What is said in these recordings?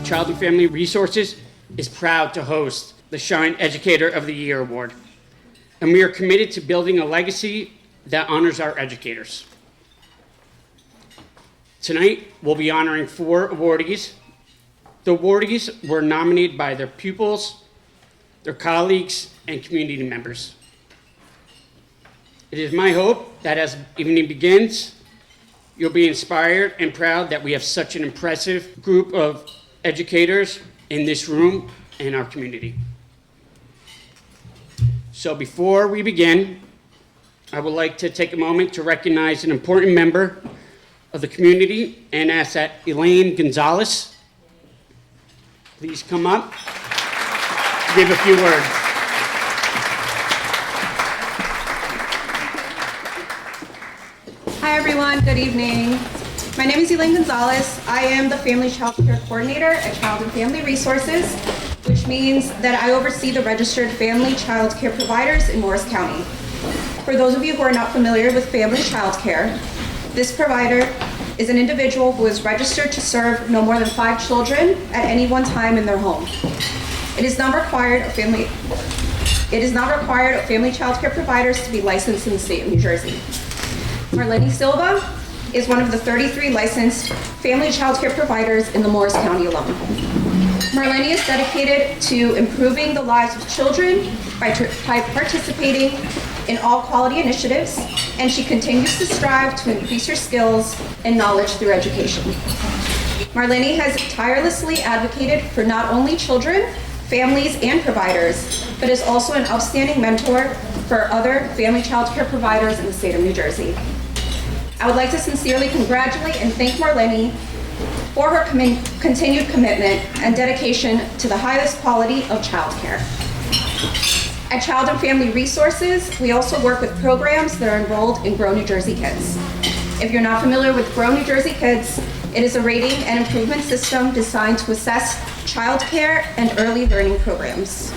Child and Family Resources is proud to host the S.H.I.N.E Educator of the Year Award. And we are committed to building a legacy that honors our educators. Tonight, we'll be honoring 4 awardees. The awardees were nominated by their pupils, their colleagues, and community members. It is my hope that as the evening begins, you'll be inspired and proud that we have such an impressive group of educators in this room and our community. So before we begin, I would like to take a moment to recognize an important member of the community and ask that Elaine Gonzalez please come up to give a few words. Hi everyone, good evening. My name is Elaine Gonzalez. I am the Family Child Care Coordinator at Child and Family Resources, which means that I oversee the registered family child care providers in Morris County. For those of you who are not familiar with family child care, this provider is an individual who is registered to serve no more than 5 children at any one time in their home. It is not required of family child care providers to be licensed in the state of New Jersey. Marlene Silva is one of the 33 licensed family child care providers in the Morris County alone. Marlene is dedicated to improving the lives of children by participating in all quality initiatives, and she continues to strive to increase her skills and knowledge through education. Marlene has tirelessly advocated for not only children, families, and providers, but is also an outstanding mentor for other family child care providers in the state of New Jersey. I would like to sincerely congratulate and thank Marlene for her continued commitment and dedication to the highest quality of childcare. At Child and Family Resources, we also work with programs that are enrolled in Grow New Jersey Kids. If you're not familiar with Grow New Jersey Kids, it is a rating and improvement system designed to assess childcare and early learning programs.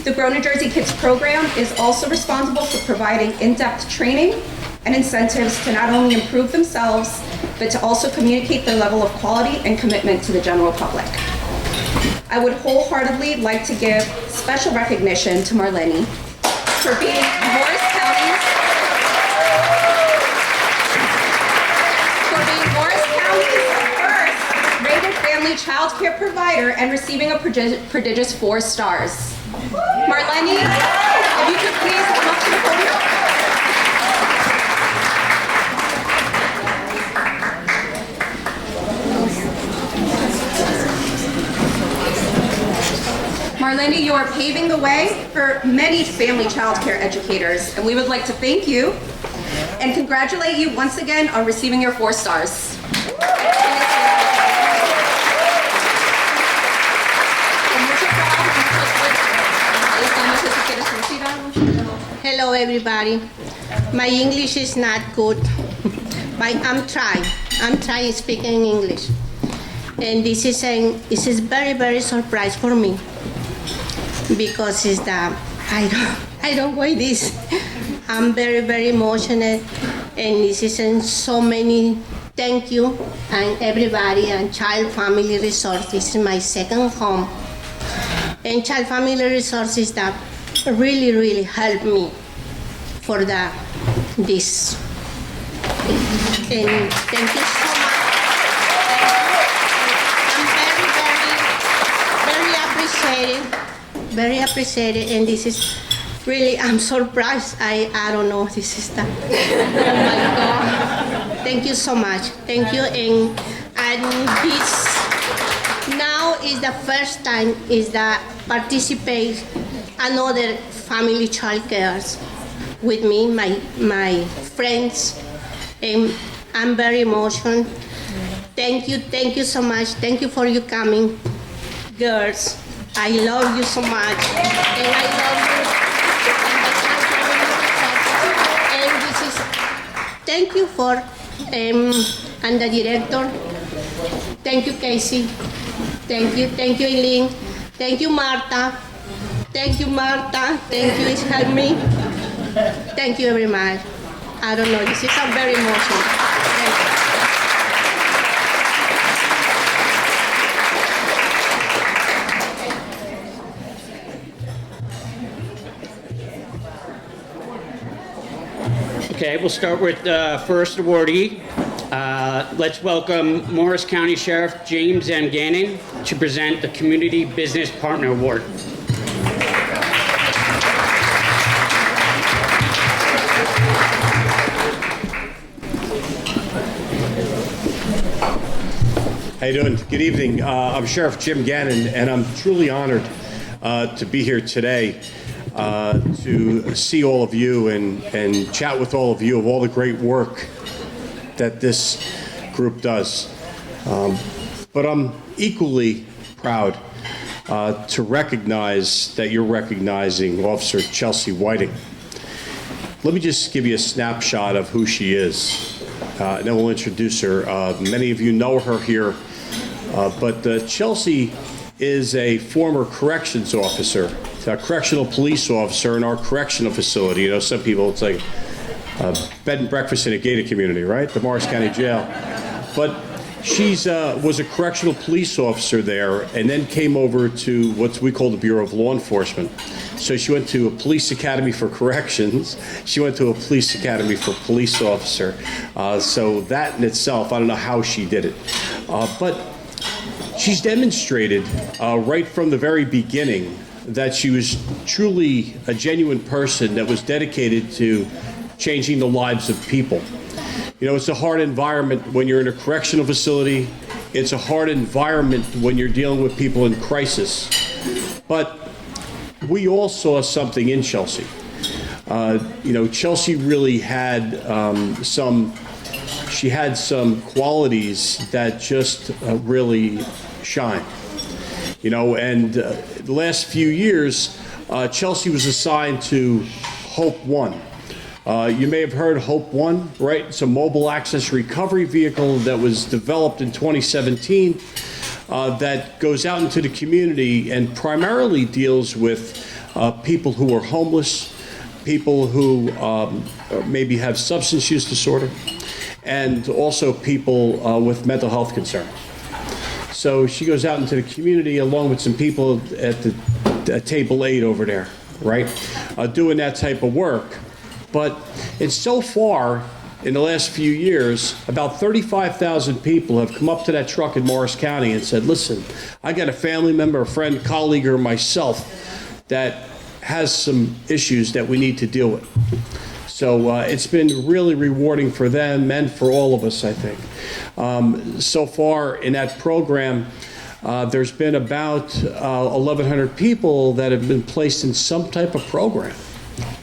The Grow New Jersey Kids program is also responsible for providing in-depth training and incentives to not only improve themselves, but to also communicate their level of quality and commitment to the general public. I would wholeheartedly like to give special recognition to Marlene for being Morris County's first rated family child care provider and receiving a prodigious 4 stars. Marlene, if you could please come up to the podium. Marlene, you are paving the way for many family child care educators, and we would like to thank you and congratulate you once again on receiving your 4 stars. Hello everybody. My English is not good, but I'm trying speaking English. And this is very, very surprise for me. Because it's that I don't wait this. I'm very, very emotional, and this is in so many thank you and everybody, and Child Family Resources is my second home, and Child Family Resources that really, really helped me for this. And thank you so much. I'm very appreciated, and this is really, I'm surprised. I don't know, this is that. Oh my God. Thank you so much. Thank you, and this now is the first time is that participate another family child cares with me, my friends, and I'm very emotional. Thank you so much. Thank you for you coming, girls. I love you so much, and I love you. And this is, thank you for, and the director. Thank you, Casey. Thank you, Eileen. Thank you, Marta. Thank you, it's helped me. Thank you very much. I don't know, this is I'm very emotional. Thank you. Okay, we'll start with the first awardee. Let's welcome Morris County Sheriff James M. Gannon to present the Community Business Partner Award. How you doing? Good evening. I'm Sheriff Jim Gannon, and I'm truly honored to be here today to see all of you and chat with all of you of all the great work that this group does. But I'm equally proud to recognize that you're recognizing Officer Chelsea Whiting. Let me just give you a snapshot of who she is, and then we'll introduce her. Many of you know her here, but Chelsea is a former corrections officer, a correctional police officer in our correctional facility. You know, some people, it's like bed and breakfast in a gated community, right? The Morris County Jail. But she's was a correctional police officer there and then came over to what we call the Bureau of Law Enforcement. So she went to a police academy for corrections. She went to a police academy for police officer. So that in itself, I don't know how she did it. But she's demonstrated right from the very beginning that she was truly a genuine person that was dedicated to changing the lives of people. You know, it's a hard environment when you're in a correctional facility. It's a hard environment when you're dealing with people in crisis. But we all saw something in Chelsea. You know, Chelsea really had she had some qualities that just really shine. You know, and the last few years, Chelsea was assigned to Hope One. You may have heard Hope One, right? It's a mobile access recovery vehicle that was developed in 2017 that goes out into the community and primarily deals with people who are homeless, people who maybe have substance use disorder, and also people with mental health concerns. So she goes out into the community along with some people at table 8 over there, right? Doing that type of work. But it's so far, in the last few years, about 35,000 people have come up to that truck in Morris County and said, listen, I got a family member, a friend, colleague, or myself that has some issues that we need to deal with. So it's been really rewarding for them and for all of us, I think. So far in that program, there's been about 1,100 people that have been placed in some type of program.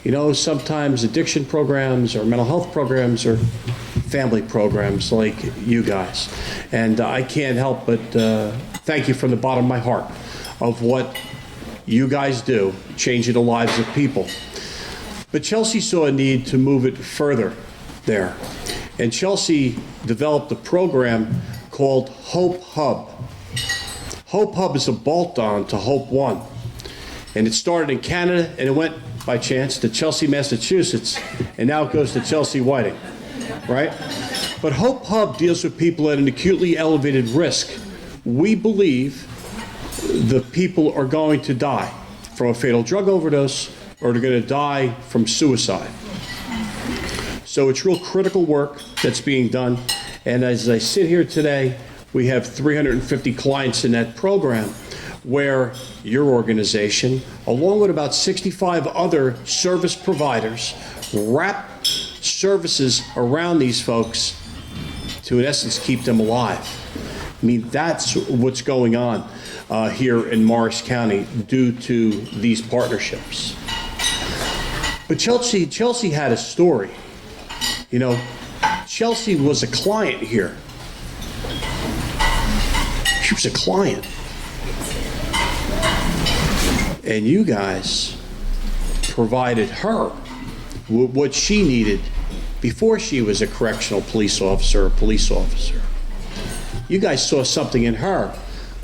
You know, sometimes addiction programs or mental health programs or family programs like you guys. And I can't help but thank you from the bottom of my heart of what you guys do, changing the lives of people. But Chelsea saw a need to move it further there. And Chelsea developed a program called Hope Hub. Hope Hub is a bolt-on to Hope One. And it started in Canada, and it went, by chance, to Chelsea, Massachusetts, and now it goes to Chelsea Whiting, right? But Hope Hub deals with people at an acutely elevated risk. We believe the people are going to die from a fatal drug overdose or they're going to die from suicide. So it's real critical work that's being done. And as I sit here today, we have 350 clients in that program where your organization, along with about 65 other service providers, wrap services around these folks to, in essence, keep them alive. I mean, that's what's going on here in Morris County due to these partnerships. But Chelsea had a story. You know, Chelsea was a client here. She was a client. And you guys provided her what she needed before she was a correctional police officer or police officer. You guys saw something in her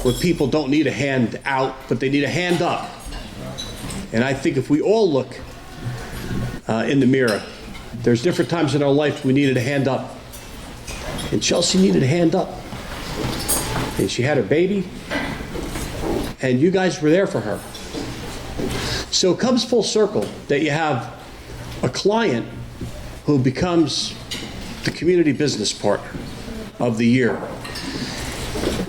where people don't need a hand out, but they need a hand up. And I think if we all look in the mirror, there's different times in our life we needed a hand up. And Chelsea needed a hand up. And she had her baby, and you guys were there for her. So it comes full circle that you have a client who becomes the community business partner of the year.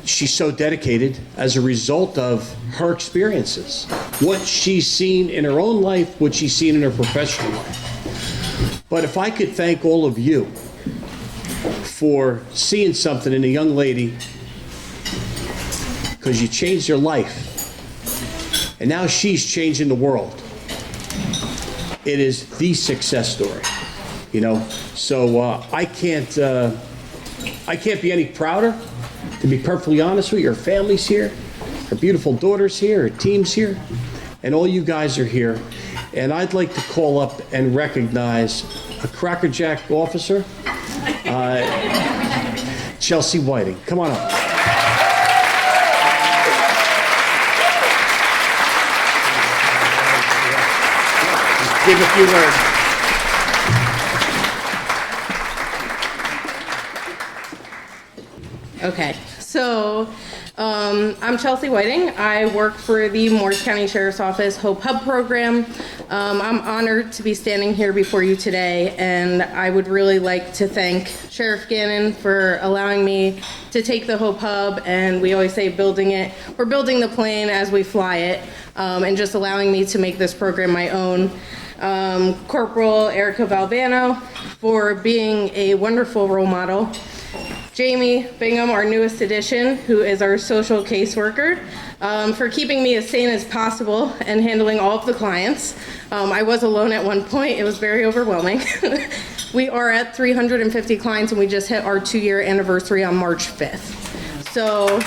She's so dedicated as a result of her experiences, what she's seen in her own life, what she's seen in her professional life. But if I could thank all of you for seeing something in a young lady, because you changed her life, and now she's changing the world. It is the success story, you know. So I can't be any prouder. To be perfectly honest with you, her family's here, her beautiful daughter's here, her team's here, and all you guys are here. And I'd like to call up and recognize a Cracker Jack officer, Chelsea Whiting. Come on up. Give a few words. Okay, so I'm Chelsea Whiting. I work for the Morris County Sheriff's Office Hope Hub program. I'm honored to be standing here before you today, and I would really like to thank Sheriff Gannon for allowing me to take the Hope Hub, and we always say we're building the plane as we fly it, and just allowing me to make this program my own. Corporal Erica Valvano for being a wonderful role model. Jamie Bingham, our newest addition, who is our social caseworker, for keeping me as sane as possible and handling all of the clients. I was alone at one point. It was very overwhelming. We are at 350 clients, and we just hit our 2-year anniversary on March 5th. So.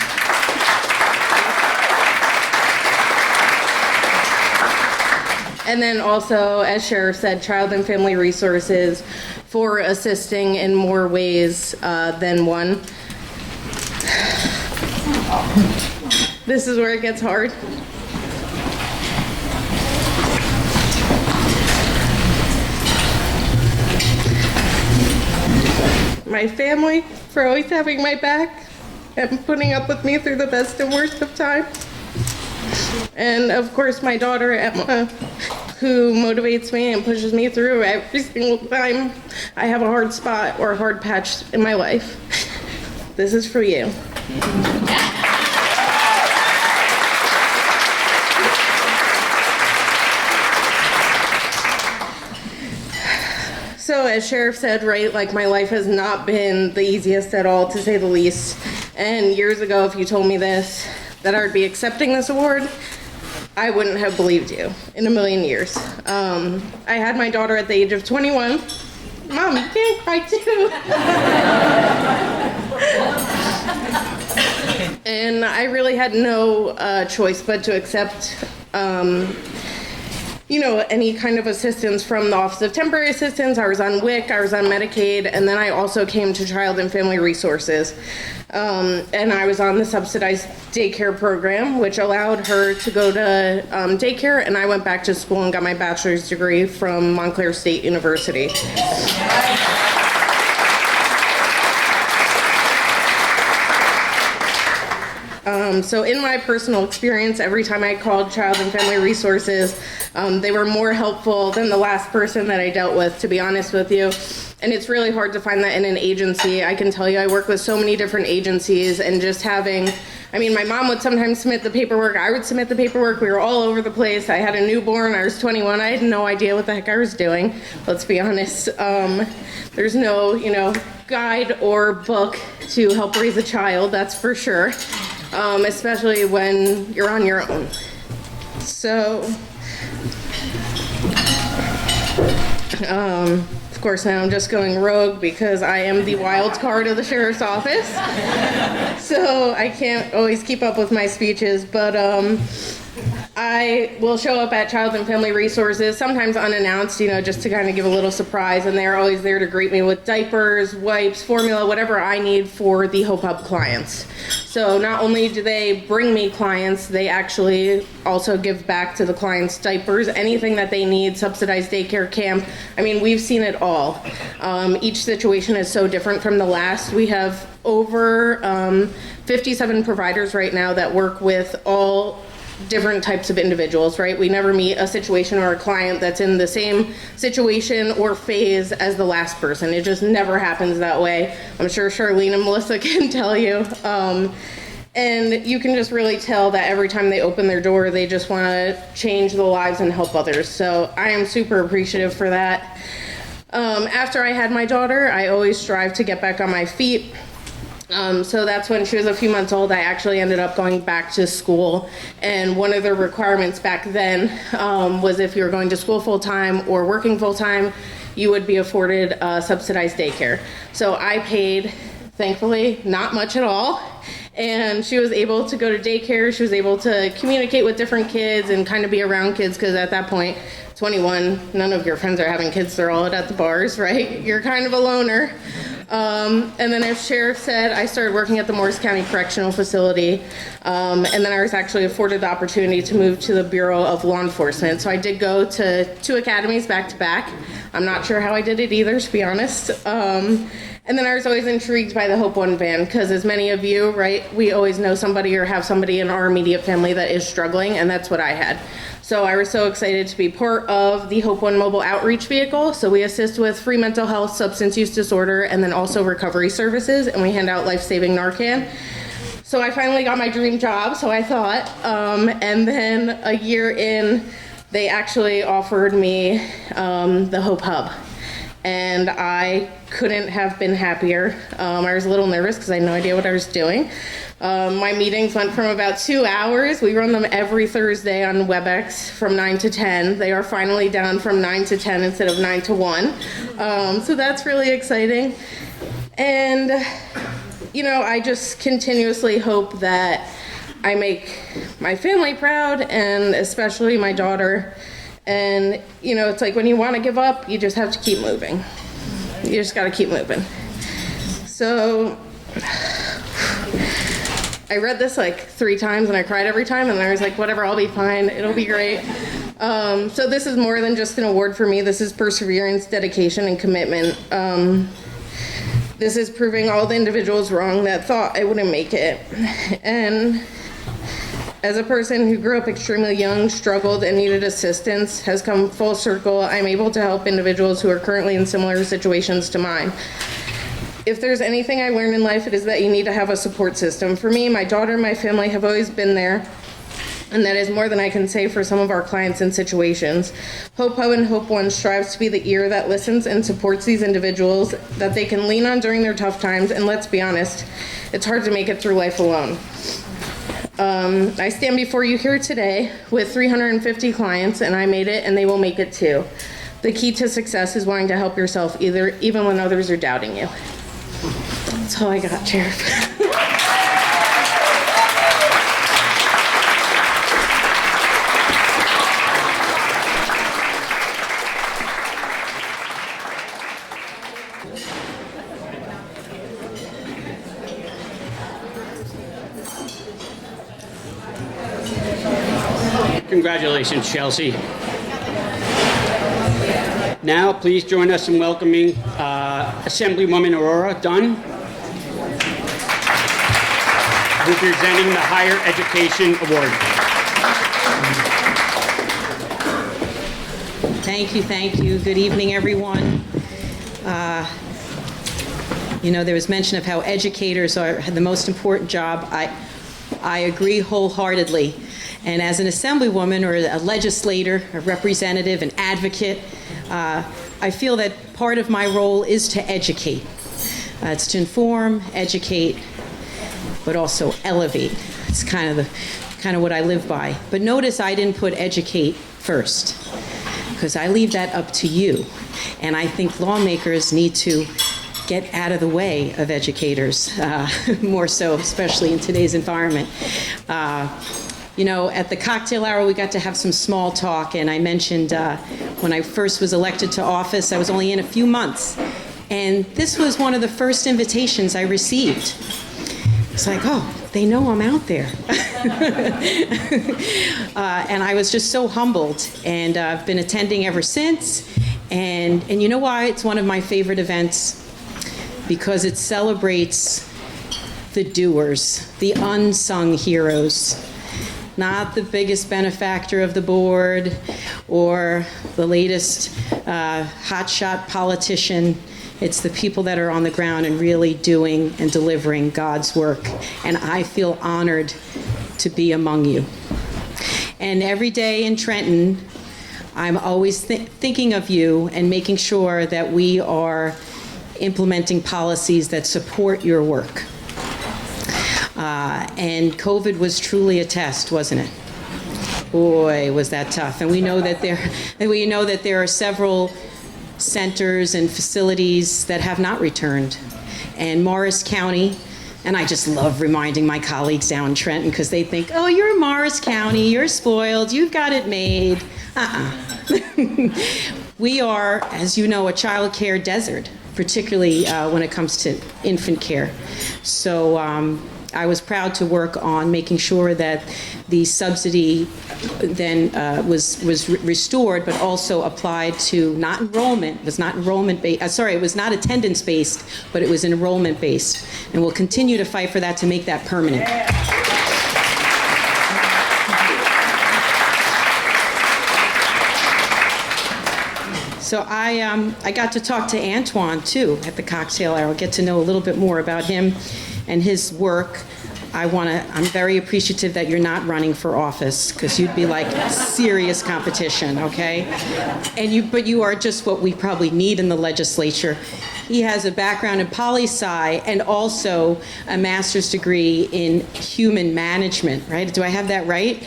And then also, as Sheriff said, Child and Family Resources for assisting in more ways than one. This is where it gets hard. My family for always having my back and putting up with me through the best and worst of times. And of course, my daughter, Emma, who motivates me and pushes me through every single time I have a hard spot or a hard patch in my life. This is for you. So as Sheriff said, right, like my life has not been the easiest at all, to say the least. And years ago, if you told me this, that I would be accepting this award, I wouldn't have believed you in a million years. I had my daughter at the age of 21. Mom, you can't cry too. And I really had no choice but to accept any kind of assistance from the Office of Temporary Assistance. I was on WIC, I was on Medicaid, and then I also came to Child and Family Resources. And I was on the subsidized daycare program, which allowed her to go to daycare, and I went back to school and got my bachelor's degree from Montclair State University. So in my personal experience, every time I called Child and Family Resources, they were more helpful than the last person that I dealt with, to be honest with you. And it's really hard to find that in an agency. I can tell you, I work with so many different agencies, and just having, my mom would sometimes submit the paperwork, I would submit the paperwork, we were all over the place. I had a newborn, I was 21, I had no idea what the heck I was doing, let's be honest. There's no, guide or book to help raise a child, that's for sure. Especially when you're on your own. So, of course now I'm just going rogue because I am the wild card of the Sheriff's Office. So I can't always keep up with my speeches, but I will show up at Child and Family Resources, sometimes unannounced, just to kind of give a little surprise, and they're always there to greet me with diapers, wipes, formula, whatever I need for the Hope Hub clients. So not only do they bring me clients, they actually also give back to the clients diapers, anything that they need, subsidized daycare camp. We've seen it all. Each situation is so different from the last. We have over 57 providers right now that work with all different types of individuals, right? We never meet a situation or a client that's in the same situation or phase as the last person. It just never happens that way. I'm sure Charlene and Melissa can tell you. And you can just really tell that every time they open their door, they just want to change the lives and help others. So I am super appreciative for that. After I had my daughter, I always strive to get back on my feet. So that's when she was a few months old, I actually ended up going back to school. And one of the requirements back then was if you were going to school full-time or working full-time, you would be afforded subsidized daycare. So I paid, thankfully, not much at all. And she was able to go to daycare. She was able to communicate with different kids and kind of be around kids, because at that point, 21, none of your friends are having kids. They're all at the bars, right? You're kind of a loner. And then, as Sheriff said, I started working at the Morris County Correctional Facility. And then I was actually afforded the opportunity to move to the Bureau of Law Enforcement. So I did go to 2 academies back to back. I'm not sure how I did it either, to be honest. And then I was always intrigued by the Hope One van, because as many of you, right, we always know somebody or have somebody in our immediate family that is struggling, and that's what I had. So I was so excited to be part of the Hope One mobile outreach vehicle. So we assist with free mental health, substance use disorder, and then also recovery services, and we hand out life-saving Narcan. So I finally got my dream job, so I thought, and then a year in, they actually offered me the Hope Hub. And I couldn't have been happier. I was a little nervous because I had no idea what I was doing. My meetings went from about 2 hours. We run them every Thursday on WebEx from 9 to 10. They are finally down from 9 to 10 instead of 9 to 1. So that's really exciting. And, you know, I just continuously hope that I make my family proud, and especially my daughter. And, you know, it's like when you want to give up, you just have to keep moving. You just got to keep moving. So I read this like 3 times and I cried every time, and I was like, whatever, I'll be fine. It'll be great. So this is more than just an award for me. This is perseverance, dedication, and commitment. This is proving all the individuals wrong that thought I wouldn't make it. And as a person who grew up extremely young, struggled, and needed assistance, has come full circle, I'm able to help individuals who are currently in similar situations to mine. If there's anything I learned in life, it is that you need to have a support system. For me, my daughter and my family have always been there, and that is more than I can say for some of our clients and situations. Hope Hub and Hope One strives to be the ear that listens and supports these individuals that they can lean on during their tough times, and let's be honest, it's hard to make it through life alone. I stand before you here today with 350 clients, and I made it, and they will make it too. The key to success is wanting to help yourself, even when others are doubting you. That's all I got, Sheriff. Congratulations, Chelsea. Now, please join us in welcoming Assemblywoman Aurora Dunn, presenting the Higher Education Award. Thank you. Good evening, everyone. You know, there was mention of how educators are the most important job. I agree wholeheartedly. And as an assemblywoman or a legislator, a representative, an advocate, I feel that part of my role is to educate. It's to inform, educate, but also elevate. It's kind of what I live by. But notice I didn't put educate first, because I leave that up to you. And I think lawmakers need to get out of the way of educators, more so, especially in today's environment. You know, at the cocktail hour, we got to have some small talk, and I mentioned when I first was elected to office, I was only in a few months, and this was one of the first invitations I received. It's like, oh, they know I'm out there. And I was just so humbled, and I've been attending ever since, and you know why it's one of my favorite events? Because it celebrates the doers, the unsung heroes. not the biggest benefactor of the board or the latest hotshot politician. It's the people that are on the ground and really doing and delivering God's work. And I feel honored to be among you. And every day in Trenton, I'm always thinking of you and making sure that we are implementing policies that support your work. And COVID was truly a test, wasn't it? Boy, was that tough. And we know that there are several centers and facilities that have not returned. And Morris County, and I just love reminding my colleagues down in Trenton because they think, oh, you're Morris County, you're spoiled, you've got it made. We are, as you know, a child care desert, particularly when it comes to infant care. So I was proud to work on making sure that the subsidy then was restored, but also applied to not enrollment. It was not enrollment based. Sorry, it was not attendance based, but it was enrollment based, and we'll continue to fight for that to make that permanent. So I got to talk to Antoine too at the cocktail hour. Get to know a little bit more about him and his work. I'm very appreciative that you're not running for office because you'd be like serious competition, okay? But you are just what we probably need in the legislature. He has a background in poli-sci and also a master's degree in human management, right? Do I have that right?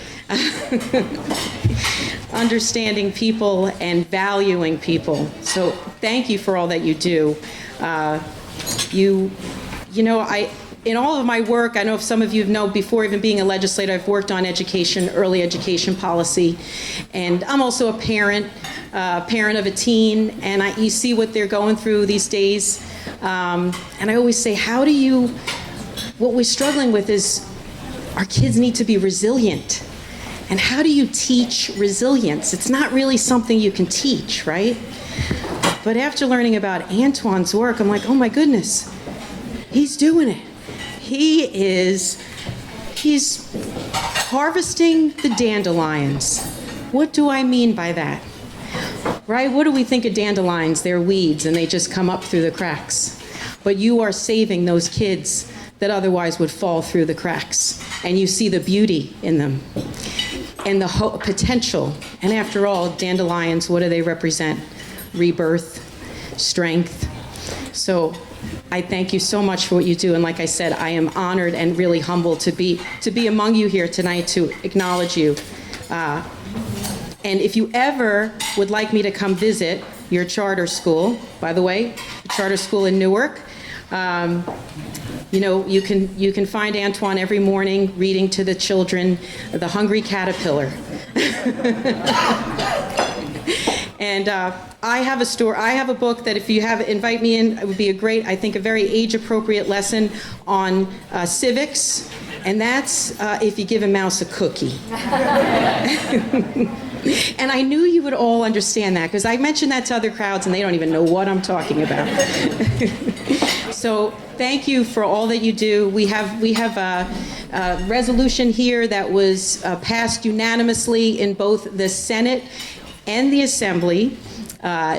Understanding people and valuing people. So thank you for all that you do. In all of my work, I know if some of you know, before even being a legislator, I've worked on education, early education policy, and I'm also a parent of a teen, and you see what they're going through these days. And I always say, what we're struggling with is our kids need to be resilient. And how do you teach resilience? It's not really something you can teach, right? But after learning about Antoine's work, I'm like, oh my goodness, he's doing it. He's harvesting the dandelions. What do I mean by that? Right? What do we think of dandelions? They're weeds and they just come up through the cracks. But you are saving those kids that otherwise would fall through the cracks. And you see the beauty in them and the potential. And after all, dandelions, what do they represent? Rebirth, strength. So I thank you so much for what you do, and like I said, I am honored and really humbled to be among you here tonight to acknowledge you. And if you ever would like me to come visit your charter school, by the way, the charter school in Newark, you can find Antoine every morning reading to the children The Hungry Caterpillar. And I have a book that if you invite me in, it would be a very age-appropriate lesson on civics, and that's if you give a mouse a cookie. And I knew you would all understand that, because I mentioned that to other crowds, and they don't even know what I'm talking about. So thank you for all that you do. We have a resolution here that was passed unanimously in both the Senate and the Assembly,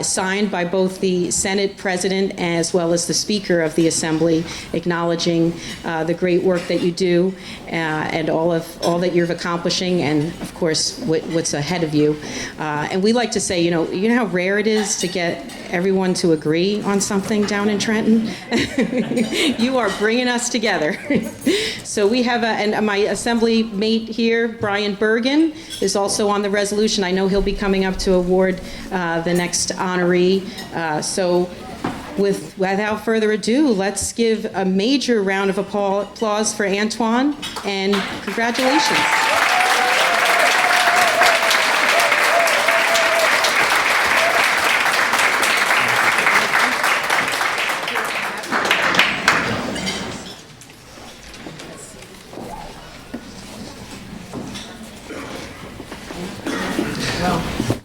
signed by both the Senate President as well as the Speaker of the Assembly, acknowledging the great work that you do and all that you're accomplishing, and of course what's ahead of you. And we like to say, you know how rare it is to get everyone to agree on something down in Trenton. You are bringing us together. So we have my Assembly mate here, Brian Bergen, is also on the resolution. I know he'll be coming up to award the next honoree. So without further ado, let's give a major round of applause for Antoine, and congratulations.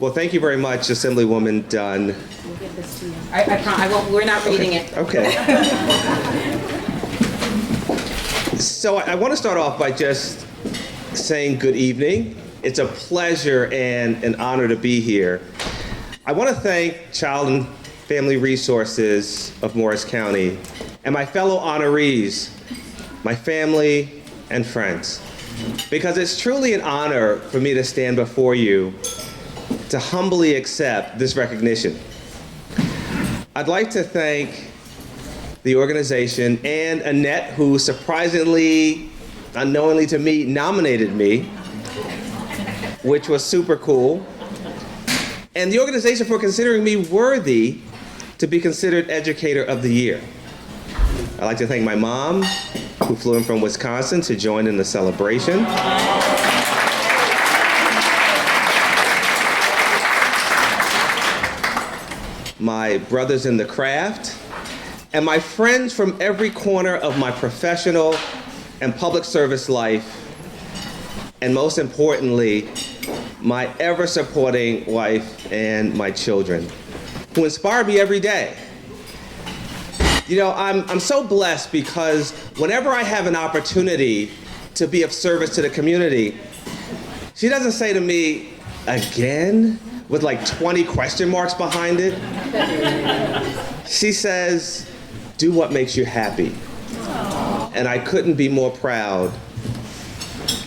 Well, thank you very much, Assemblywoman Dunn. We'll give this to you. I won't. We're not reading it. Okay. So I want to start off by just saying good evening. It's a pleasure and an honor to be here. I want to thank Child and Family Resources of Morris County and my fellow honorees, my family and friends, because it's truly an honor for me to stand before you to humbly accept this recognition. I'd like to thank the organization and Annette, who surprisingly, unknowingly to me, nominated me, which was super cool, and the organization for considering me worthy to be considered Educator of the Year. I'd like to thank my mom, who flew in from Wisconsin to join in the celebration. My brothers in the craft, and my friends from every corner of my professional and public service life, and most importantly, my ever-supporting wife and my children, who inspire me every day. You know, I'm so blessed because whenever I have an opportunity to be of service to the community, she doesn't say to me, again? With like 20 question marks behind it. She says, do what makes you happy. And I couldn't be more proud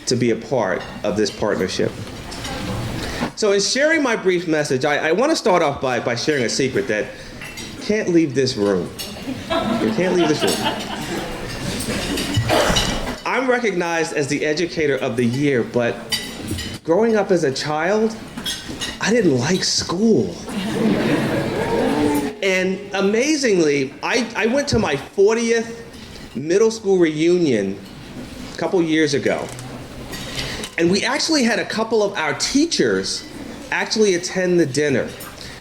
to be a part of this partnership. So in sharing my brief message, I want to start off by sharing a secret that can't leave this room. You can't leave this room. I'm recognized as the Educator of the Year, but growing up as a child, I didn't like school. And amazingly, I went to my 40th middle school reunion a couple years ago. And we actually had a couple of our teachers actually attend the dinner.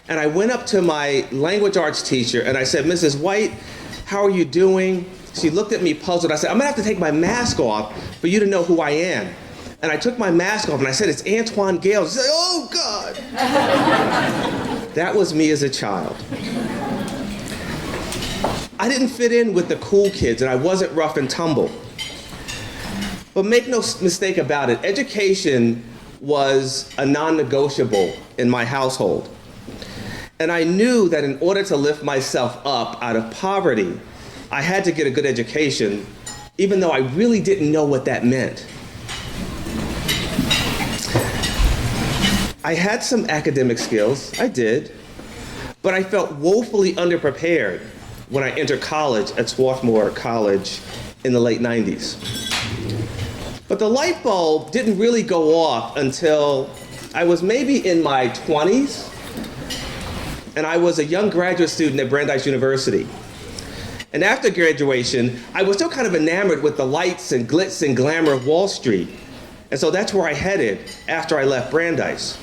And I went up to my language arts teacher and I said, Mrs. White, how are you doing? She looked at me puzzled. I said, I'm gonna have to take my mask off for you to know who I am. And I took my mask off and I said, it's Antoine Gale. She said, oh God. That was me as a child. I didn't fit in with the cool kids and I wasn't rough and tumble. But make no mistake about it, education was a non-negotiable in my household. And I knew that in order to lift myself up out of poverty, I had to get a good education, even though I really didn't know what that meant. I had some academic skills, I did, but I felt woefully underprepared when I entered college at Swarthmore College in the late 90s. But the light bulb didn't really go off until I was maybe in my 20s, and I was a young graduate student at Brandeis University. And after graduation, I was still kind of enamored with the lights and glitz and glamour of Wall Street. And so that's where I headed after I left Brandeis.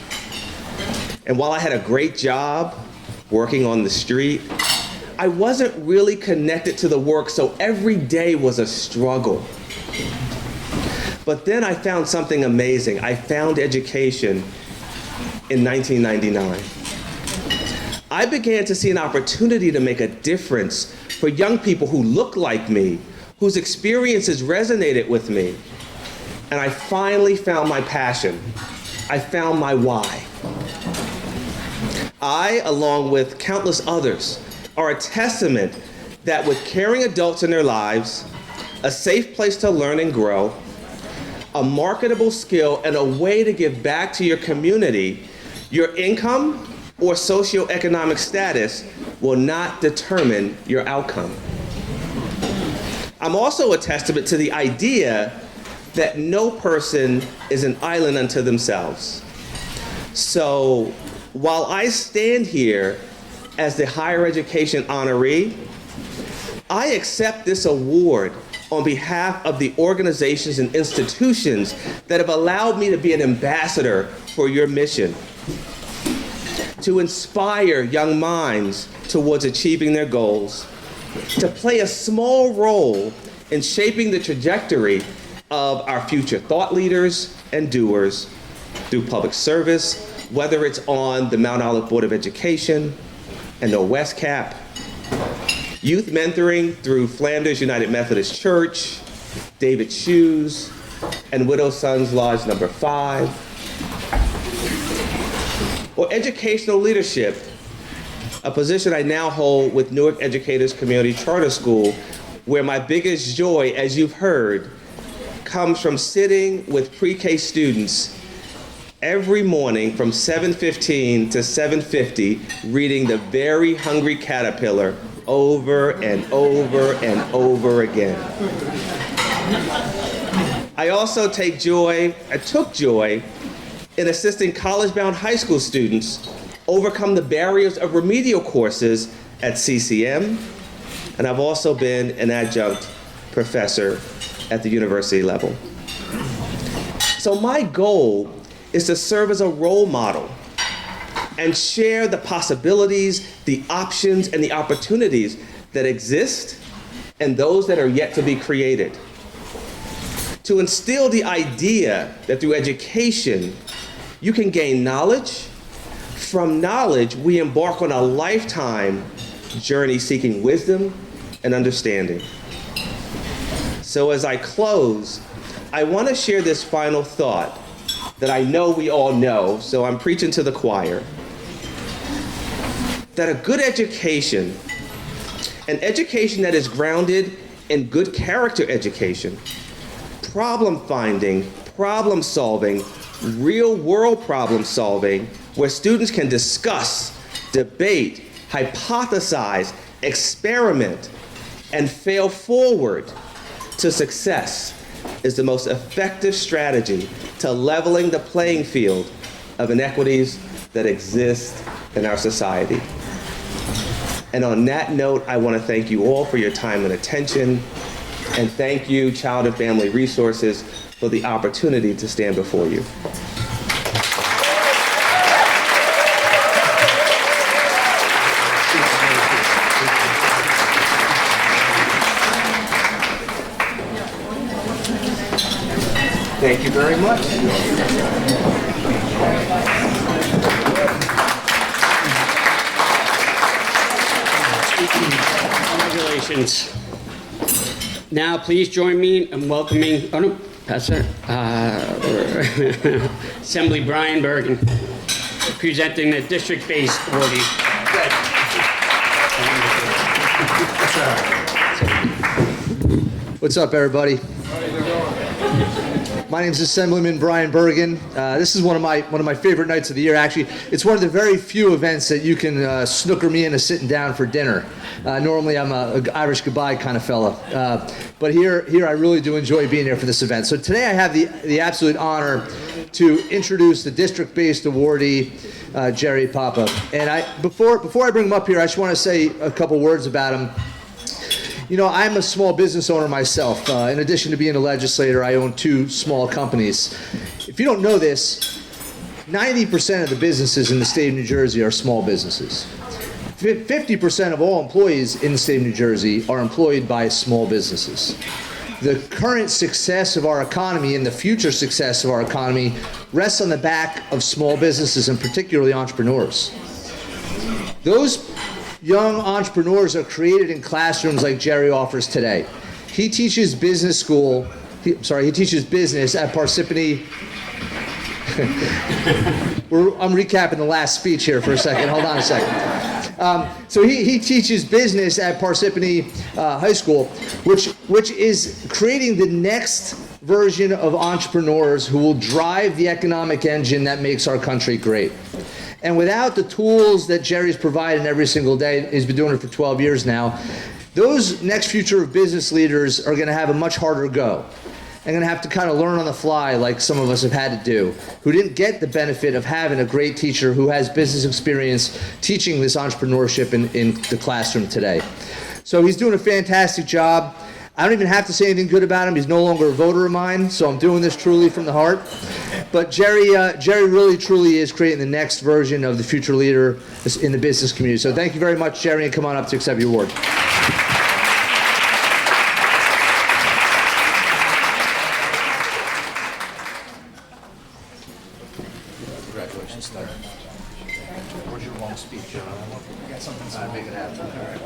And while I had a great job working on the street, I wasn't really connected to the work, so every day was a struggle. But then I found something amazing. I found education in 1999. I began to see an opportunity to make a difference for young people who look like me, whose experiences resonated with me. And I finally found my passion. I found my why. I, along with countless others, are a testament that with caring adults in their lives, a safe place to learn and grow, a marketable skill, and a way to give back to your community, your income or socioeconomic status will not determine your outcome. I'm also a testament to the idea that no person is an island unto themselves. So while I stand here as the higher education honoree, I accept this award on behalf of the organizations and institutions that have allowed me to be an ambassador for your mission, to inspire young minds towards achieving their goals, to play a small role in shaping the trajectory of our future thought leaders and doers through public service, whether it's on the Mount Olive Board of Education and the West Cap, youth mentoring through Flanders United Methodist Church, David Shoes, and Widow Sons Lodge number 5. Or educational leadership, a position I now hold with Newark Educators Community Charter School, where my biggest joy, as you've heard, comes from sitting with pre-K students every morning from 7:15 to 7:50, reading The Very Hungry Caterpillar over and over and over again. I also took joy in assisting college-bound high school students overcome the barriers of remedial courses at CCM, and I've also been an adjunct professor at the university level. So my goal is to serve as a role model and share the possibilities, the options, and the opportunities that exist and those that are yet to be created. To instill the idea that through education, you can gain knowledge. From knowledge, we embark on a lifetime journey seeking wisdom and understanding. So as I close, I want to share this final thought that I know we all know, so I'm preaching to the choir. That a good education, an education that is grounded in good character education, problem finding, problem solving, real world problem solving, where students can discuss, debate, hypothesize, experiment, and fail forward to success, is the most effective strategy to leveling the playing field of inequities that exist in our society. And on that note, I want to thank you all for your time and attention, and thank you, Child and Family Resources, for the opportunity to stand before you. Thank you very much. Congratulations. Now, please join me in welcoming, Assembly Brian Bergen, presenting the district-based awardees. What's up, everybody? My name is Assemblyman Brian Bergen. This is one of my favorite nights of the year. Actually, it's one of the very few events that you can snooker me into sitting down for dinner. Normally, I'm an Irish goodbye kind of fella, but here I really do enjoy being here for this event. So today I have the absolute honor to introduce the district-based awardee, Jerry Papa. And before I bring him up here, I just want to say a couple words about him. You know, I'm a small business owner myself. In addition to being a legislator, I own 2 small companies. If you don't know this, 90% of the businesses in the state of New Jersey are small businesses. 50% of all employees in the state of New Jersey are employed by small businesses. The current success of our economy and the future success of our economy rests on the back of small businesses, and particularly entrepreneurs. Those young entrepreneurs are created in classrooms like Jerry offers today. He teaches business he teaches business at Parsippany. I'm recapping the last speech here for a second. Hold on a second. So he teaches business at Parsippany High School, which is creating the next version of entrepreneurs who will drive the economic engine that makes our country great. And without the tools that Jerry's providing every single day, he's been doing it for 12 years now, those next future of business leaders are going to have a much harder go. They're going to have to kind of learn on the fly like some of us have had to do, who didn't get the benefit of having a great teacher who has business experience teaching this entrepreneurship in the classroom today. So he's doing a fantastic job. I don't even have to say anything good about him. He's no longer a voter of mine, so I'm doing this truly from the heart. But Jerry really, truly is creating the next version of the future leader in the business community. So thank you very much, Jerry, and come on up to accept your award. Congratulations, Doug. Where's your long speech, John? I got something to make it happen. All right.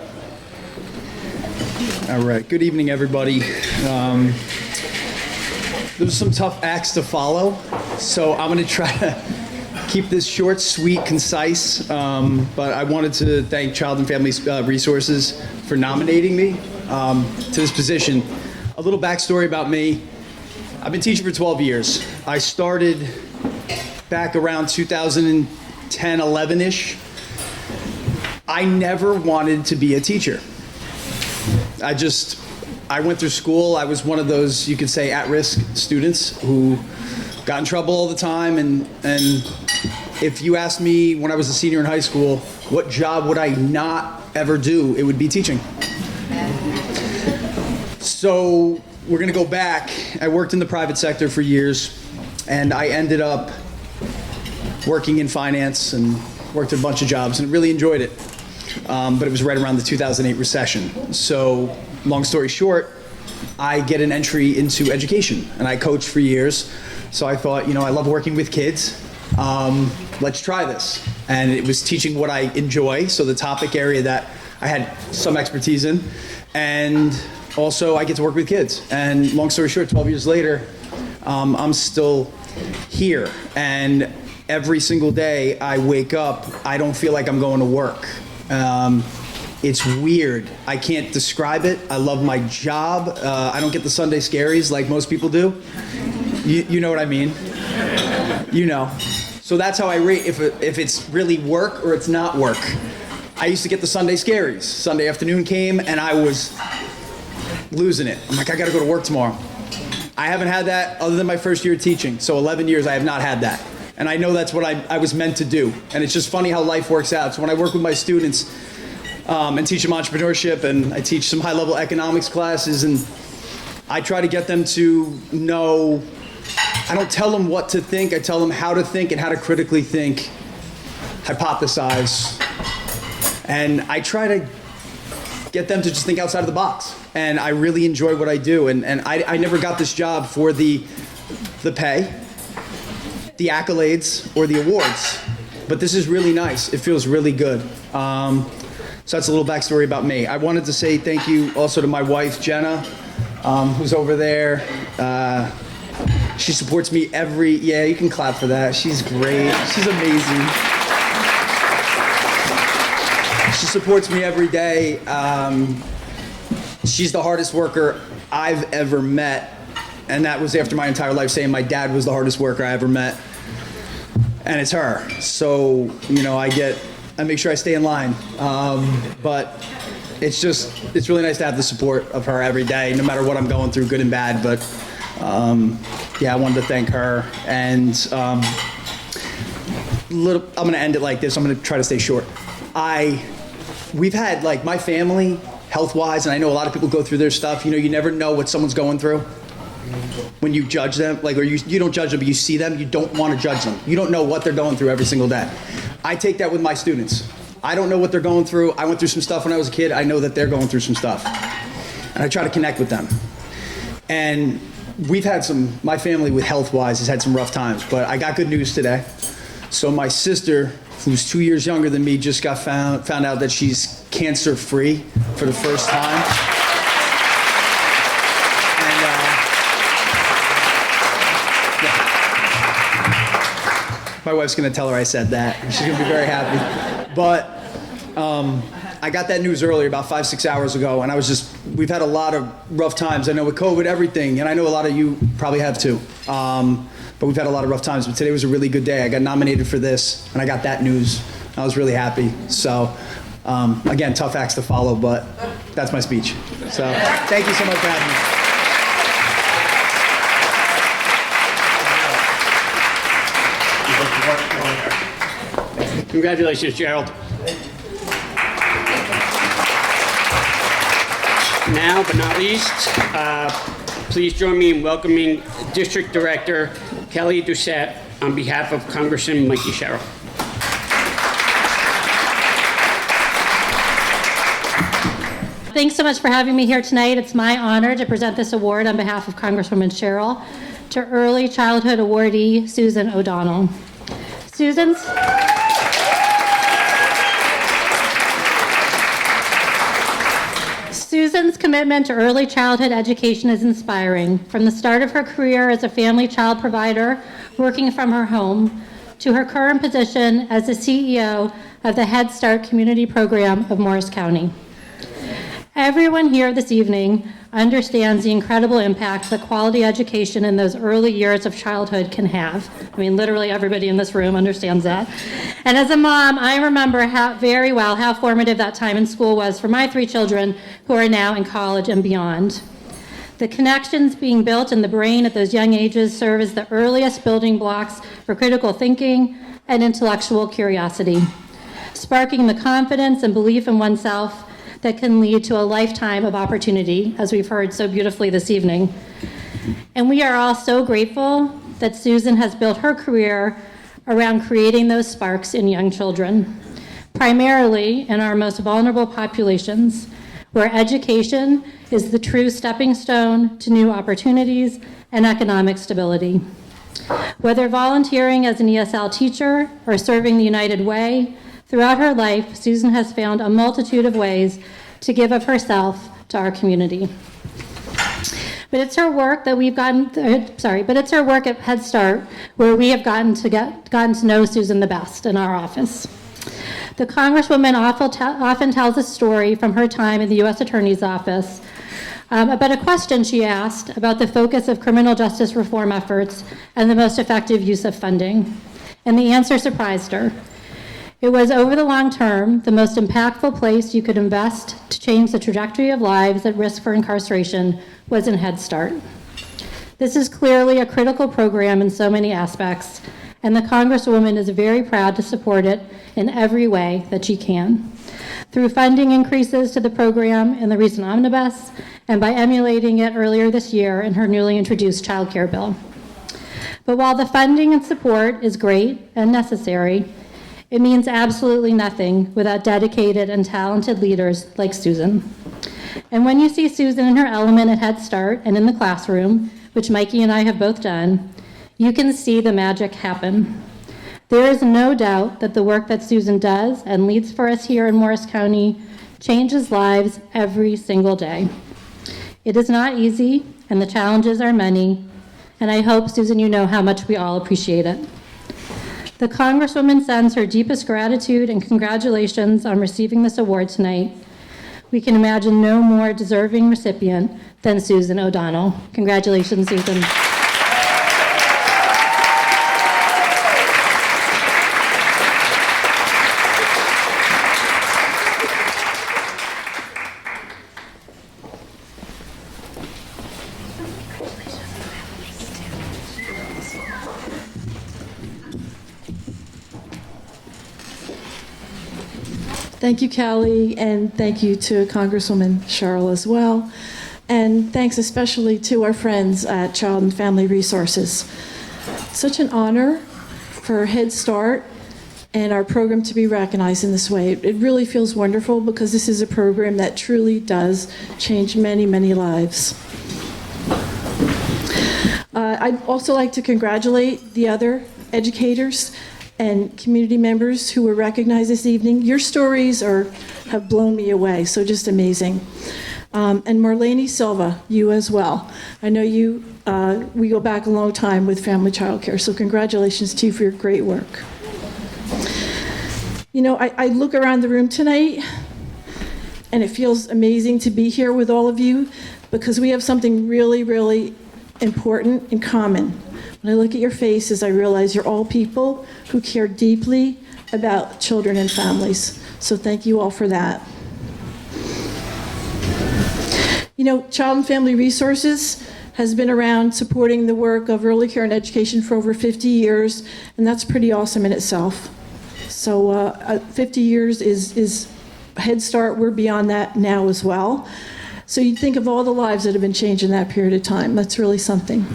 All right, good evening, everybody. There's some tough acts to follow, so I'm going to try to keep this short, sweet, concise. But I wanted to thank Child and Family Resources for nominating me to this position. A little backstory about me. I've been teaching for 12 years. I started back around 2010, 11-ish. I never wanted to be a teacher. I went through school. I was one of those, you could say, at-risk students who got in trouble all the time. And if you asked me when I was a senior in high school, what job would I not ever do, it would be teaching. So we're going to go back. I worked in the private sector for years, and I ended up working in finance and worked at a bunch of jobs and really enjoyed it. But it was right around the 2008 recession. So long story short, I get an entry into education, and I coached for years. So I thought, I love working with kids. Let's try this. And it was teaching what I enjoy, so the topic area that I had some expertise in. And also I get to work with kids. And long story short, 12 years later, I'm still here. And every single day I wake up, I don't feel like I'm going to work. It's weird. I can't describe it. I love my job. I don't get the Sunday scaries like most people do. You know what I mean? You know. So that's how I rate if it's really work or it's not work. I used to get the Sunday scaries. Sunday afternoon came and I was losing it. I'm like, I gotta go to work tomorrow. I haven't had that other than my first year of teaching. So 11 years I have not had that. And I know that's what I was meant to do. And it's just funny how life works out. So when I work with my students and teach them entrepreneurship, and I teach some high-level economics classes, and I try to get them to know, I don't tell them what to think, I tell them how to think and how to critically think, hypothesize. And I try to get them to just think outside of the box. And I really enjoy what I do. And I never got this job for the pay, the accolades, or the awards. But this is really nice. It feels really good. So that's a little backstory about me. I wanted to say thank you also to my wife, Jenna, who's over there. She supports me yeah, you can clap for that. She's great. She's amazing. She supports me every day. She's the hardest worker I've ever met. And that was after my entire life saying my dad was the hardest worker I ever met. And it's her. So, I make sure I stay in line. But it's really nice to have the support of her every day, no matter what I'm going through, good and bad. But I wanted to thank her. And I'm going to end it like this. I'm going to try to stay short. We've had, my family, health-wise, and I know a lot of people go through their stuff. You never know what someone's going through when you judge them, or you don't judge them, but you see them, you don't want to judge them. You don't know what they're going through every single day. I take that with my students. I don't know what they're going through. I went through some stuff when I was a kid. I know that they're going through some stuff. And I try to connect with them. And we've had my family with health-wise has had some rough times, but I got good news today. So my sister, who's 2 years younger than me, just got found out that she's cancer-free for the first time. My wife's going to tell her I said that. She's going to be very happy. But I got that news earlier, about 5-6 hours ago, and we've had a lot of rough times. I know with COVID, everything, and I know a lot of you probably have too. But we've had a lot of rough times. But today was a really good day. I got nominated for this, and I got that news. I was really happy. So, again, tough acts to follow, but that's my speech. So, thank you so much for having me. Congratulations, Gerald. Now, but not least, please join me in welcoming District Director Kelly Doucette on behalf of Congressman Mikey Sherrill. Thanks so much for having me here tonight. It's my honor to present this award on behalf of Congresswoman Sherrill to Early Childhood Awardee Susan O'Donnell. Susan's commitment to early childhood education is inspiring. From the start of her career as a family child provider, working from her home, to her current position as the CEO of the Head Start community program of Morris County. Everyone here this evening understands the incredible impact that quality education in those early years of childhood can have. I mean, literally everybody in this room understands that. And as a mom, I remember very well how formative that time in school was for my 3 children who are now in college and beyond. The connections being built in the brain at those young ages serve as the earliest building blocks for critical thinking and intellectual curiosity, sparking the confidence and belief in oneself that can lead to a lifetime of opportunity, as we've heard so beautifully this evening. And we are all so grateful that Susan has built her career around creating those sparks in young children, primarily in our most vulnerable populations, where education is the true stepping stone to new opportunities and economic stability. Whether volunteering as an ESL teacher or serving the United Way, throughout her life, Susan has found a multitude of ways to give of herself to our community. But it's her work that it's her work at Head Start where we have gotten to know Susan the best in our office. The Congresswoman often tells a story from her time in the U.S. Attorney's Office about a question she asked about the focus of criminal justice reform efforts and the most effective use of funding. And the answer surprised her. It was, over the long term, the most impactful place you could invest to change the trajectory of lives at risk for incarceration was in Head Start. This is clearly a critical program in so many aspects, and the Congresswoman is very proud to support it in every way that she can, through funding increases to the program in the recent omnibus, and by emulating it earlier this year in her newly introduced child care bill. But while the funding and support is great and necessary, it means absolutely nothing without dedicated and talented leaders like Susan. And when you see Susan in her element at Head Start and in the classroom, which Mikey and I have both done, you can see the magic happen. There is no doubt that the work that Susan does and leads for us here in Morris County changes lives every single day. It is not easy, and the challenges are many, and I hope, Susan, you know how much we all appreciate it. The Congresswoman sends her deepest gratitude and congratulations on receiving this award tonight. We can imagine no more deserving recipient than Susan O'Donnell. Congratulations, Susan. Thank you, Callie, and thank you to Congresswoman Cheryl as well. And thanks especially to our friends at Child and Family Resources. Such an honor for Head Start and our program to be recognized in this way. It really feels wonderful because this is a program that truly does change many, many lives. I'd also like to congratulate the other educators and community members who were recognized this evening. Your stories have blown me away, so just amazing. And Marlene Silva, you as well. I know you, we go back a long time with family child care, so congratulations to you for your great work. You know, I look around the room tonight, and it feels amazing to be here with all of you because we have something really, really important in common. When I look at your faces, I realize you're all people who care deeply about children and families. So thank you all for that. You know, Child and Family Resources has been around supporting the work of early care and education for over 50 years, and that's pretty awesome in itself. So 50 years is Head Start. We're beyond that now as well. So you think of all the lives that have been changed in that period of time. That's really something.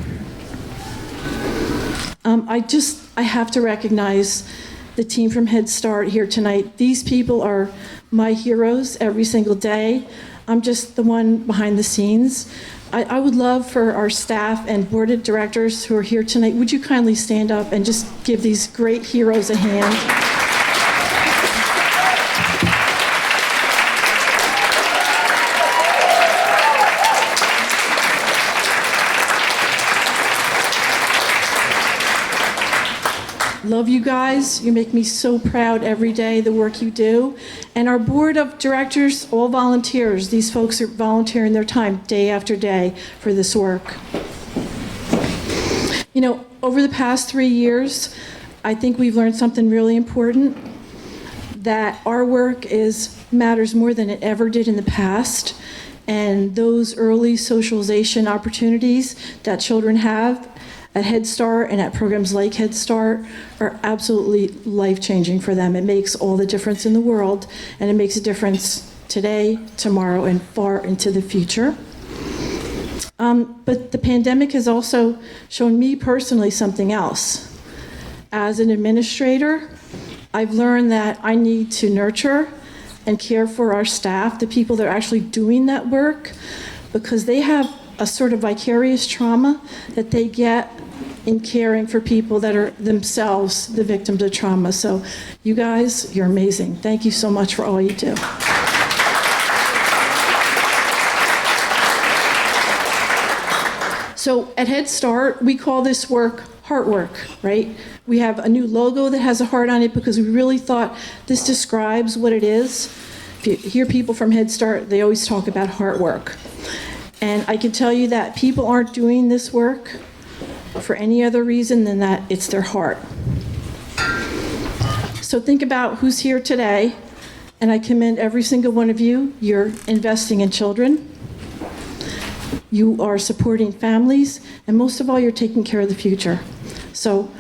I have to recognize the team from Head Start here tonight. These people are my heroes every single day. I'm just the one behind the scenes. I would love for our staff and board of directors who are here tonight, would you kindly stand up and just give these great heroes a hand? Love you guys. You make me so proud every day, the work you do. And our board of directors, all volunteers. These folks are volunteering their time day after day for this work. You know, over the past 3 years, I think we've learned something really important, that our work matters more than it ever did in the past. And those early socialization opportunities that children have at Head Start and at programs like Head Start are absolutely life-changing for them. It makes all the difference in the world, and it makes a difference today, tomorrow, and far into the future. But the pandemic has also shown me personally something else. As an administrator, I've learned that I need to nurture and care for our staff, the people that are actually doing that work, because they have a sort of vicarious trauma that they get in caring for people that are themselves the victims of trauma. So you guys, you're amazing. Thank you so much for all you do. So at Head Start, we call this work heart work, right? We have a new logo that has a heart on it because we really thought this describes what it is. If you hear people from Head Start, they always talk about heart work. And I can tell you that people aren't doing this work for any other reason than that it's their heart. So think about who's here today, and I commend every single one of you. You're investing in children. You are supporting families, and most of all, you're taking care of the future. So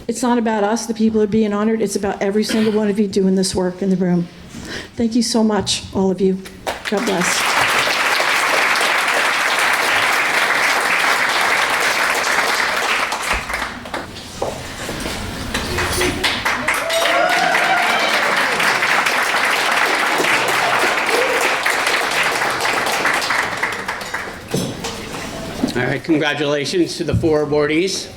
it's not about us, the people who are being honored, it's about every single one of you doing this work in the room. Thank you so much, all of you. God bless. All right, congratulations to the 4 awardees.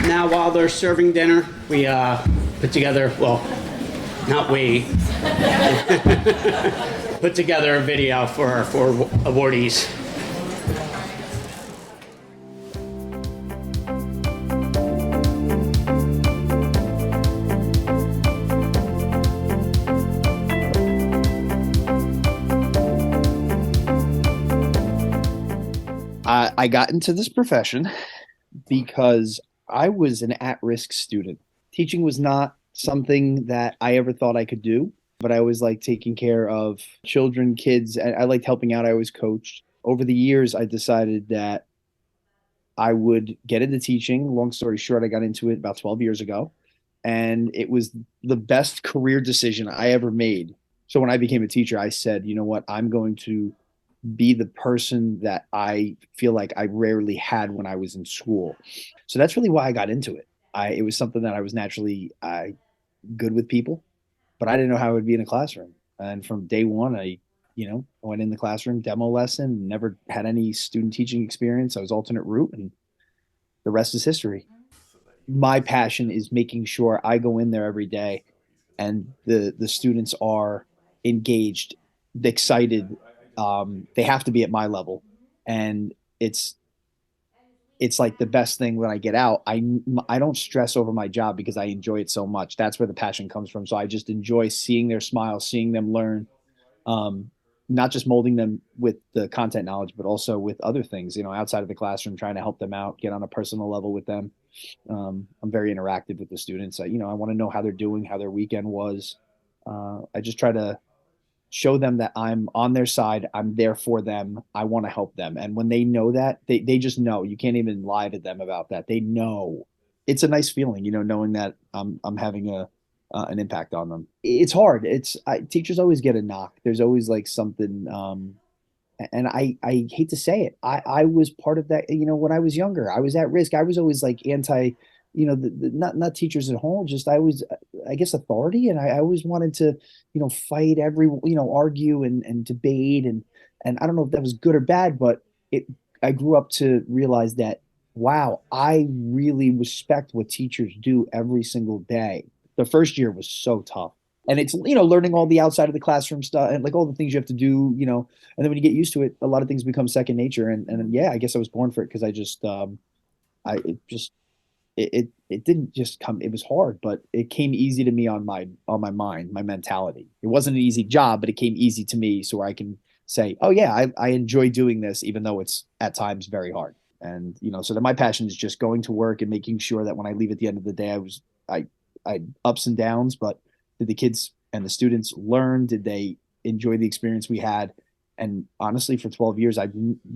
Now, while they're serving dinner, we put together, well, not we, put together a video for our 4 awardees. I got into this profession because I was an at-risk student. Teaching was not something that I ever thought I could do, but I always liked taking care of children, kids, and I liked helping out. I always coached. Over the years, I decided that I would get into teaching. Long story short, I got into it about 12 years ago, and it was the best career decision I ever made. So when I became a teacher, I said, you know what, I'm going to be the person that I feel like I rarely had when I was in school. So that's really why I got into it. It was something that I was naturally good with people, but I didn't know how I would be in a classroom. And from day one, I went in the classroom, demo lesson, never had any student teaching experience. I was alternate route, and the rest is history. My passion is making sure I go in there every day and the students are engaged, excited. They have to be at my level, and it's like the best thing when I get out. I don't stress over my job because I enjoy it so much. That's where the passion comes from. So I just enjoy seeing their smiles, seeing them learn, not just molding them with the content knowledge, but also with other things, outside of the classroom, trying to help them out, get on a personal level with them. I'm very interactive with the students. I want to know how they're doing, how their weekend was. I just try to show them that I'm on their side. I'm there for them. I want to help them. And when they know that, they just know. You can't even lie to them about that. They know. It's a nice feeling, knowing that I'm having an impact on them. It's hard. Teachers always get a knock. There's always like something, and I hate to say it. I was part of that. When I was younger, I was at risk. I was always like anti, not teachers at home. Just I was, I guess, authority, and I always wanted to, fight argue and debate, and I don't know if that was good or bad, but I grew up to realize that, wow, I really respect what teachers do every single day. The first year was so tough. And it's, learning all the outside of the classroom stuff and like all the things you have to do, and then when you get used to it, a lot of things become second nature. And yeah, I guess I was born for it because I just, it just, it didn't just come, it was hard, but it came easy to me on my mind, my mentality. It wasn't an easy job, but it came easy to me so I can say, oh yeah, I enjoy doing this, even though it's at times very hard. And, so that my passion is just going to work and making sure that when I leave at the end of the day, I had ups and downs, but did the kids and the students learn? Did they enjoy the experience we had? And honestly, for 12 years, I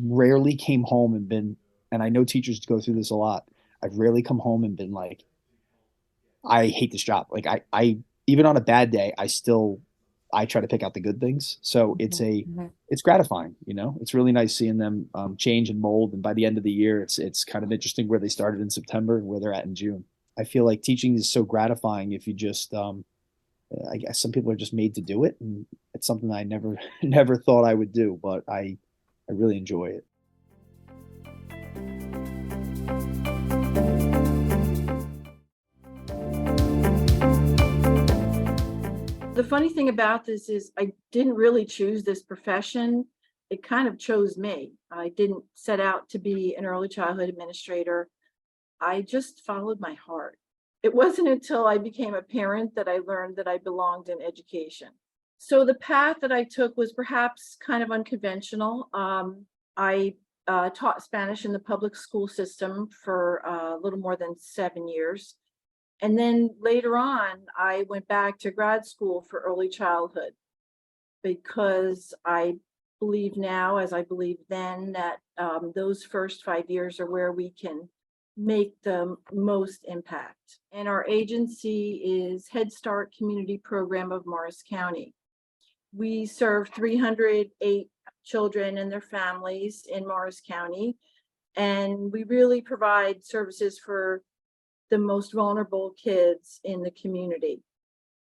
rarely came home and I know teachers go through this a lot. I've rarely come home and been like, I hate this job. Like I even on a bad day, I try to pick out the good things. So it's gratifying, it's really nice seeing them change and mold. And by the end of the year, it's kind of interesting where they started in September and where they're at in June. I feel like teaching is so gratifying if you just, I guess some people are just made to do it. And it's something I never, never thought I would do, but I really enjoy it. The funny thing about this is I didn't really choose this profession. It kind of chose me. I didn't set out to be an early childhood administrator. I just followed my heart. It wasn't until I became a parent that I learned that I belonged in education. So the path that I took was perhaps kind of unconventional. I taught Spanish in the public school system for a little more than 7 years. And then later on, I went back to grad school for early childhood because I believe now, as I believed then, that those first 5 years are where we can make the most impact. And our agency is Head Start Community Program of Morris County. We serve 308 children and their families in Morris County, and we really provide services for the most vulnerable kids in the community.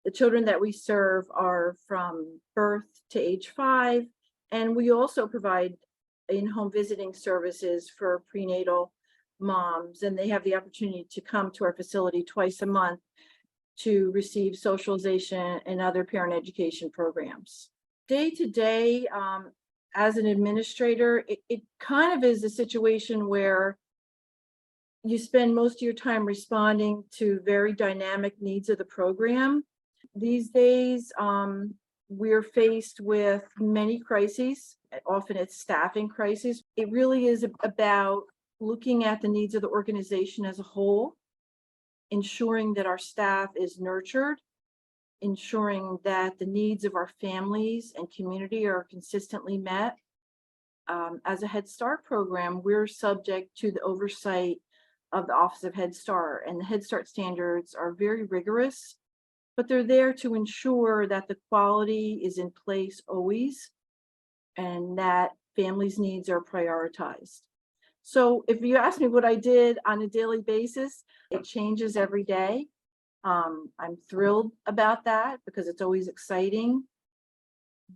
The children that we serve are from birth to age 5, and we also provide in-home visiting services for prenatal moms, and they have the opportunity to come to our facility twice a month to receive socialization and other parent education programs. Day to day, as an administrator, it kind of is a situation where you spend most of your time responding to very dynamic needs of the program. These days, we're faced with many crises. Often it's staffing crises. It really is about looking at the needs of the organization as a whole, ensuring that our staff is nurtured, ensuring that the needs of our families and community are consistently met. As a Head Start program, we're subject to the oversight of the Office of Head Start, and the Head Start standards are very rigorous, but they're there to ensure that the quality is in place always and that families' needs are prioritized. So if you ask me what I did on a daily basis, it changes every day. I'm thrilled about that because it's always exciting,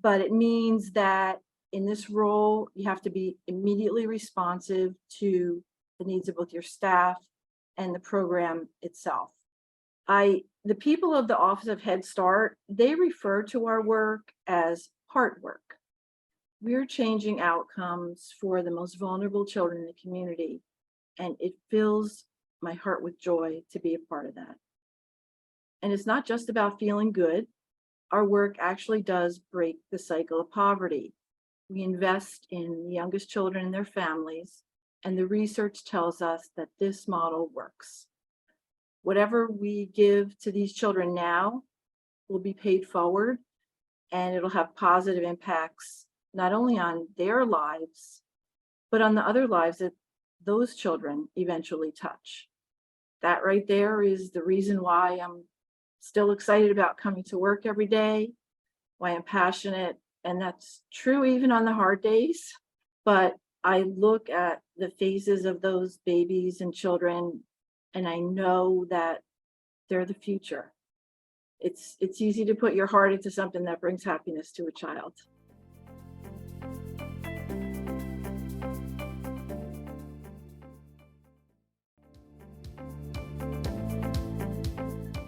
but it means that in this role, you have to be immediately responsive to the needs of both your staff and the program itself. The people of the Office of Head Start, they refer to our work as heart work. We're changing outcomes for the most vulnerable children in the community, and it fills my heart with joy to be a part of that. And it's not just about feeling good. Our work actually does break the cycle of poverty. We invest in the youngest children and their families, and the research tells us that this model works. Whatever we give to these children now will be paid forward, and it'll have positive impacts not only on their lives, but on the other lives that those children eventually touch. That right there is the reason why I'm still excited about coming to work every day, why I'm passionate, and that's true even on the hard days. But I look at the faces of those babies and children, and I know that they're the future. It's easy to put your heart into something that brings happiness to a child.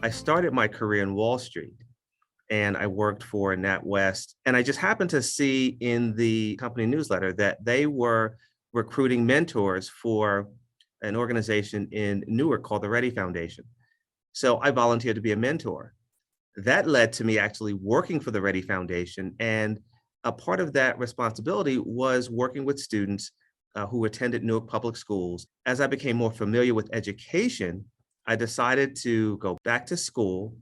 I started my career in Wall Street. and I worked for NatWest. And I just happened to see in the company newsletter that they were recruiting mentors for an organization in Newark called the Ready Foundation. So I volunteered to be a mentor. That led to me actually working for the Ready Foundation. And a part of that responsibility was working with students who attended Newark Public Schools. As I became more familiar with education, I decided to go back to school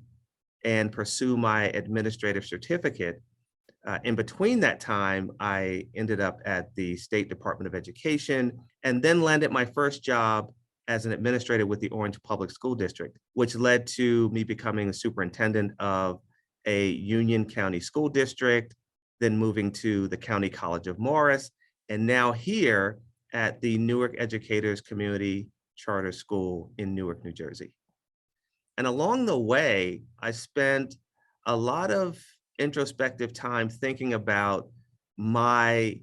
and pursue my administrative certificate. In between that time, I ended up at the State Department of Education and then landed my first job as an administrator with the Orange Public School District, which led to me becoming the superintendent of a Union County school district, then moving to the County College of Morris, and now here at the Newark Educators Community Charter School in Newark, New Jersey. And along the way, I spent a lot of introspective time thinking about my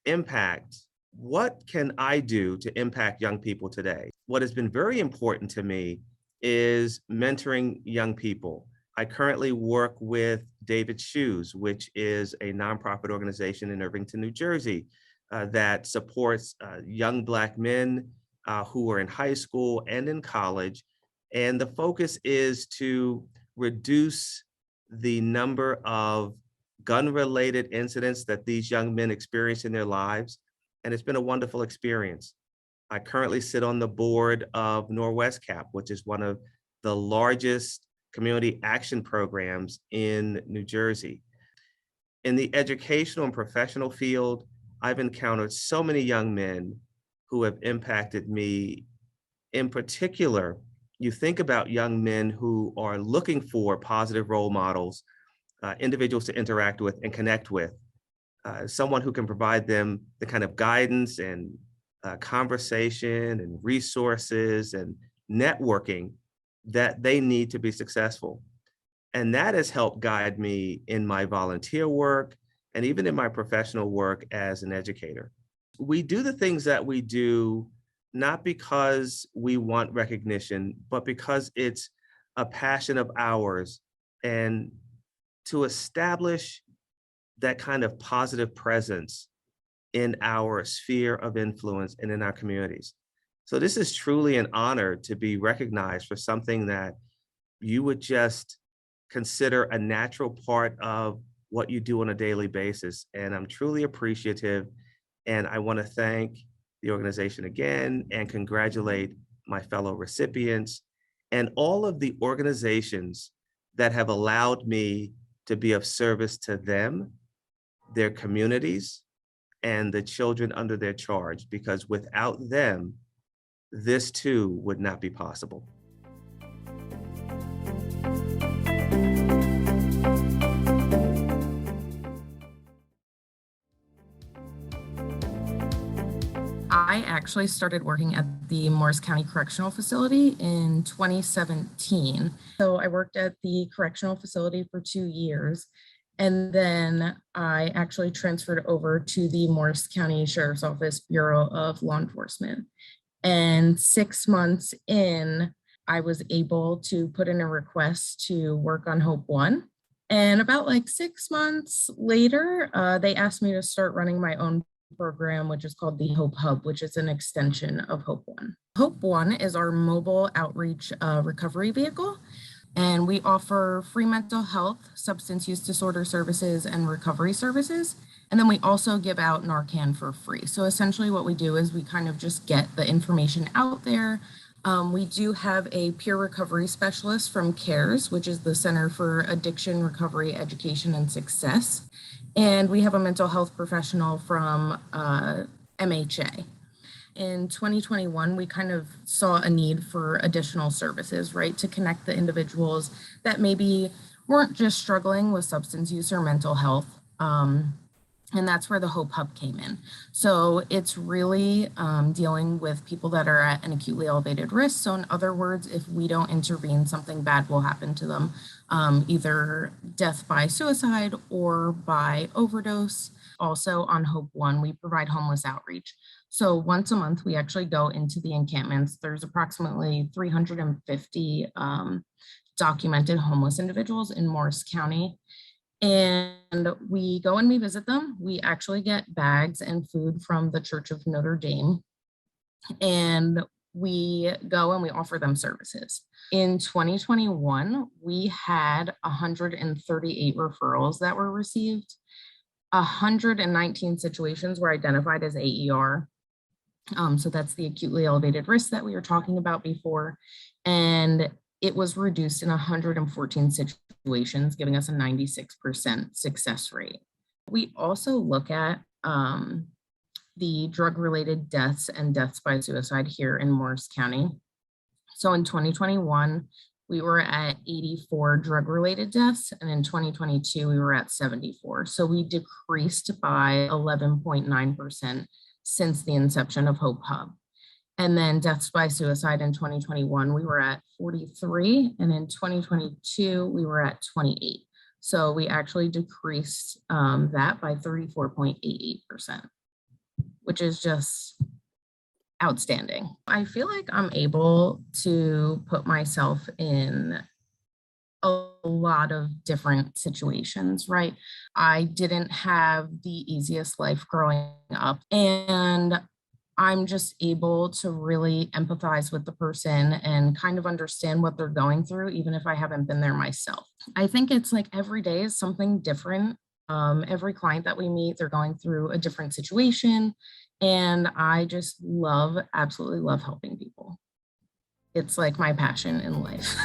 impact. What can I do to impact young people today? What has been very important to me is mentoring young people. I currently work with David Shoes, which is a nonprofit organization in Irvington, New Jersey, that supports young Black men who are in high school and in college. And the focus is to reduce the number of gun-related incidents that these young men experience in their lives. And it's been a wonderful experience. I currently sit on the board of Norwest Cap, which is one of the largest community action programs in New Jersey. In the educational and professional field, I've encountered so many young men who have impacted me. In particular, you think about young men who are looking for positive role models, individuals to interact with and connect with, someone who can provide them the kind of guidance and conversation and resources and networking that they need to be successful. And that has helped guide me in my volunteer work and even in my professional work as an educator. We do the things that we do not because we want recognition, but because it's a passion of ours, and to establish that kind of positive presence in our sphere of influence and in our communities. So this is truly an honor to be recognized for something that you would just consider a natural part of what you do on a daily basis. And I'm truly appreciative. And I want to thank the organization again and congratulate my fellow recipients and all of the organizations that have allowed me to be of service to them, their communities, and the children under their charge, because without them, this too would not be possible. I actually started working at the Morris County Correctional Facility in 2017. So I worked at the correctional facility for 2 years. And then I actually transferred over to the Morris County Sheriff's Office Bureau of Law Enforcement. And 6 months in, I was able to put in a request to work on Hope One. And about 6 months later, they asked me to start running my own program, which is called the Hope Hub, which is an extension of Hope One. Hope One is our mobile outreach recovery vehicle. And we offer free mental health, substance use disorder services, and recovery services. And then we also give out Narcan for free. So essentially what we do is we kind of just get the information out there. We do have a peer recovery specialist from CARES, which is the Center for Addiction, Recovery, Education, and Success. And we have a mental health professional from MHA. In 2021, we kind of saw a need for additional services, right, to connect the individuals that maybe weren't just struggling with substance use or mental health. And that's where the Hope Hub came in. So it's really dealing with people that are at an acutely elevated risk. So in other words, if we don't intervene, something bad will happen to them, either death by suicide or by overdose. Also on Hope One, we provide homeless outreach. So once a month, we actually go into the encampments. There's approximately 350 documented homeless individuals in Morris County. And we go and we visit them. We actually get bags and food from the Church of Notre Dame. And we go and we offer them services. In 2021, we had 138 referrals that were received. 119 situations were identified as AER. So that's the acutely elevated risk that we were talking about before. And it was reduced in 114 situations, giving us a 96% success rate. We also look at the drug-related deaths and deaths by suicide here in Morris County. So in 2021, we were at 84 drug-related deaths, and in 2022, we were at 74. So we decreased by 11.9% since the inception of Hope Hub. And then deaths by suicide in 2021, we were at 43, and in 2022, we were at 28. So we actually decreased that by 34.88%, which is just outstanding. I feel like I'm able to put myself in a lot of different situations, right? I didn't have the easiest life growing up, and I'm just able to really empathize with the person and kind of understand what they're going through, even if I haven't been there myself. I think it's like every day is something different. Every client that we meet, they're going through a different situation. And I just absolutely love helping people. It's like my passion in life.